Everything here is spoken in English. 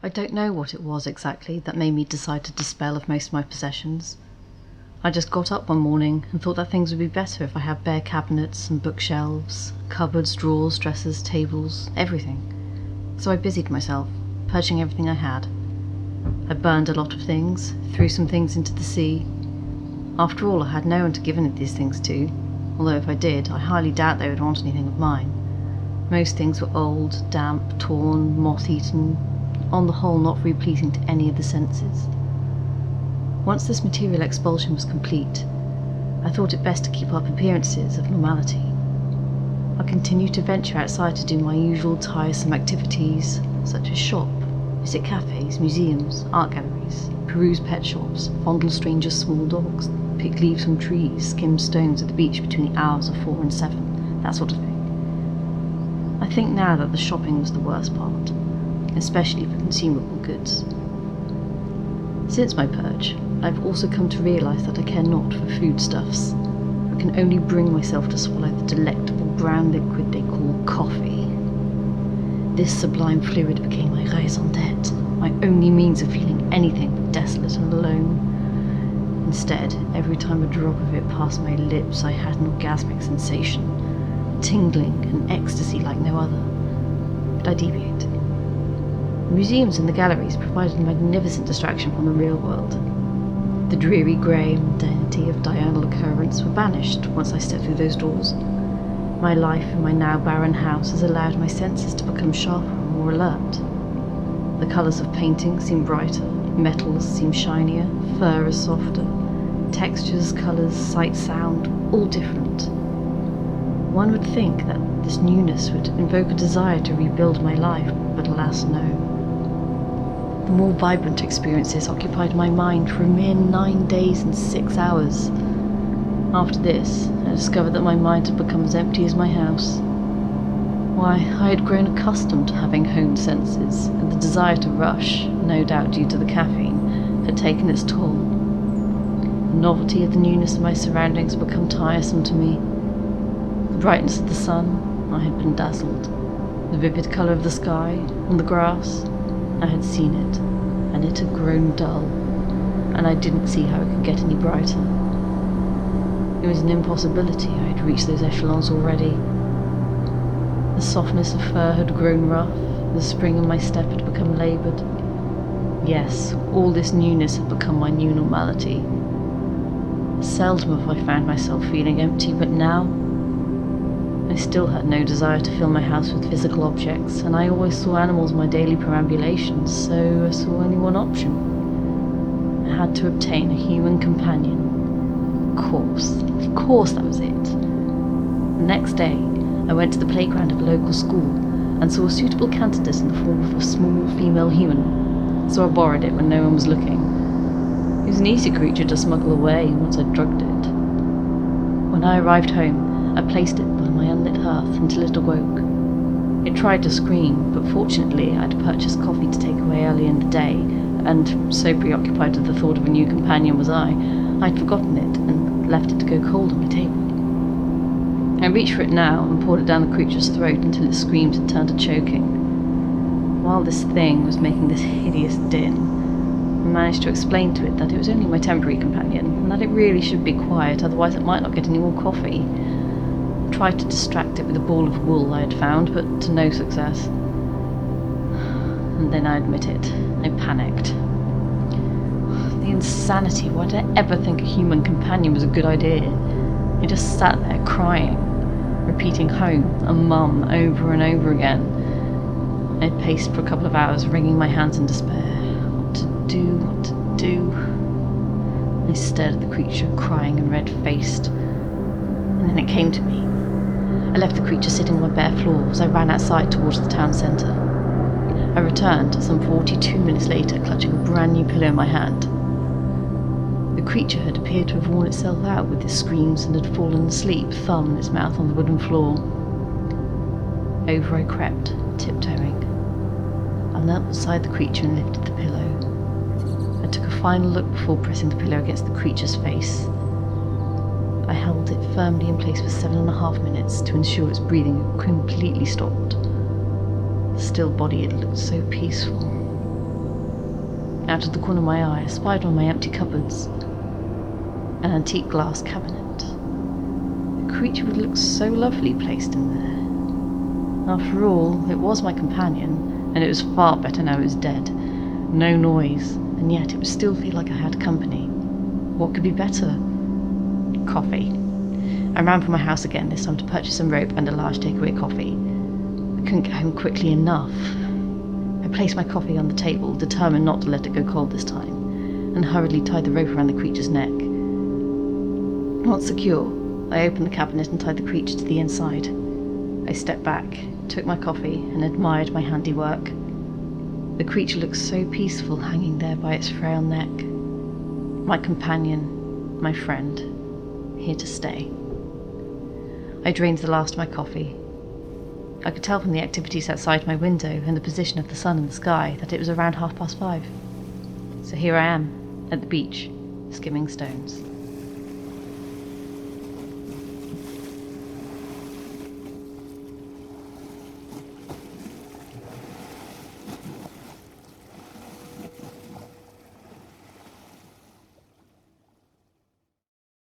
I don't know what it was exactly that made me decide to dispel of most of my possessions. I just got up one morning and thought that things would be better if I had bare cabinets and bookshelves, cupboards, drawers, dressers, tables, everything. So I busied myself, purging everything I had. I burned a lot of things, threw some things into the sea. After all, I had no one to give any of these things to, although if I did, I highly doubt they would want anything of mine. Most things were old, damp, torn, moth-eaten, on the whole not very pleasing to any of the senses. Once this material expulsion was complete, I thought it best to keep up appearances of normality. I continued to venture outside to do my usual tiresome activities, such as shop, visit cafes, museums, art galleries, peruse pet shops, fondle strangers' small dogs, pick leaves from trees, skim stones at the beach between the hours of 4 and 7, that sort of thing. I think now that the shopping was the worst part, especially for consumable goods. Since my purge, I've also come to realise that I care not for foodstuffs. I can only bring myself to swallow the delectable brown liquid they call coffee. This sublime fluid became my raison d'etre, my only means of feeling anything but desolate and alone. Instead, every time a drop of it passed my lips, I had an orgasmic sensation, tingling and ecstasy like no other. But I deviate. The museums and the galleries provided a magnificent distraction from the real world. The dreary grey mundanity of diurnal occurrence were banished once I stepped through those doors. My life in my now barren house has allowed my senses to become sharper and more alert. The colours of painting seem brighter, metals seem shinier, fur is softer, textures, colours, sight, sound, all different. One would think that this newness would invoke a desire to rebuild my life, but alas no. The more vibrant experiences occupied my mind for a mere 9 days and 6 hours. After this, I discovered that my mind had become as empty as my house. Why, I had grown accustomed to having honed senses, and the desire to rush, no doubt due to the caffeine, had taken its toll. The novelty of the newness of my surroundings had become tiresome to me. The brightness of the sun, I had been dazzled. The vivid colour of the sky and the grass, I had seen it, and it had grown dull, and I didn't see how it could get any brighter. It was an impossibility. I had reached those echelons already. The softness of fur had grown rough, the spring in my step had become laboured. Yes, all this newness had become my new normality. Seldom have I found myself feeling empty, but now I still had no desire to fill my house with physical objects, and I always saw animals in my daily perambulations, so I saw only one option. I had to obtain a human companion. Of course that was it. The next day, I went to the playground of a local school and saw a suitable candidate in the form of a small female human, so I borrowed it when no one was looking. It was an easy creature to smuggle away once I'd drugged it. When I arrived home, I placed it by my unlit hearth until it awoke. It tried to scream, but fortunately I'd purchased coffee to take away early in the day, and so preoccupied with the thought of a new companion was I'd forgotten it and left it to go cold on my table. I reached for it now and poured it down the creature's throat until its screams had turned to choking. While this thing was making this hideous din, I managed to explain to it that it was only my temporary companion, and that it really should be quiet, otherwise it might not get any more coffee. I tried to distract it with a ball of wool I had found, but to no success. And then I admit it, I panicked. The insanity, why did I ever think a human companion was a good idea? I just sat there crying, repeating home and mum over and over again. I had paced for a couple of hours, wringing my hands in despair. What to do? I stared at the creature, crying and red-faced. And then it came to me. I left the creature sitting on my bare floor as I ran outside towards the town centre. I returned some 42 minutes later, clutching a brand new pillow in my hand. The creature had appeared to have worn itself out with its screams and had fallen asleep, thumb in its mouth on the wooden floor. Over I crept, tiptoeing. I knelt beside the creature and lifted the pillow. I took a final look before pressing the pillow against the creature's face. I held it firmly in place for 7.5 minutes to ensure its breathing had completely stopped. The still body had looked so peaceful. Out of the corner of my eye, I spied on my empty cupboards an antique glass cabinet. A creature would look so lovely placed in there. After all, it was my companion, and it was far better now it was dead. No noise, and yet it would still feel like I had company. What could be better? Coffee. I ran from my house again, this time to purchase some rope and a large takeaway coffee. I couldn't get home quickly enough. I placed my coffee on the table, determined not to let it go cold this time, and hurriedly tied the rope around the creature's neck. Once secure, I opened the cabinet and tied the creature to the inside. I stepped back, took my coffee, and admired my handiwork. The creature looked so peaceful hanging there by its frail neck. My companion, my friend, here to stay. I drained the last of my coffee. I could tell from the activities outside my window and the position of the sun in the sky that it was around 5:30. So here I am, at the beach, skimming stones.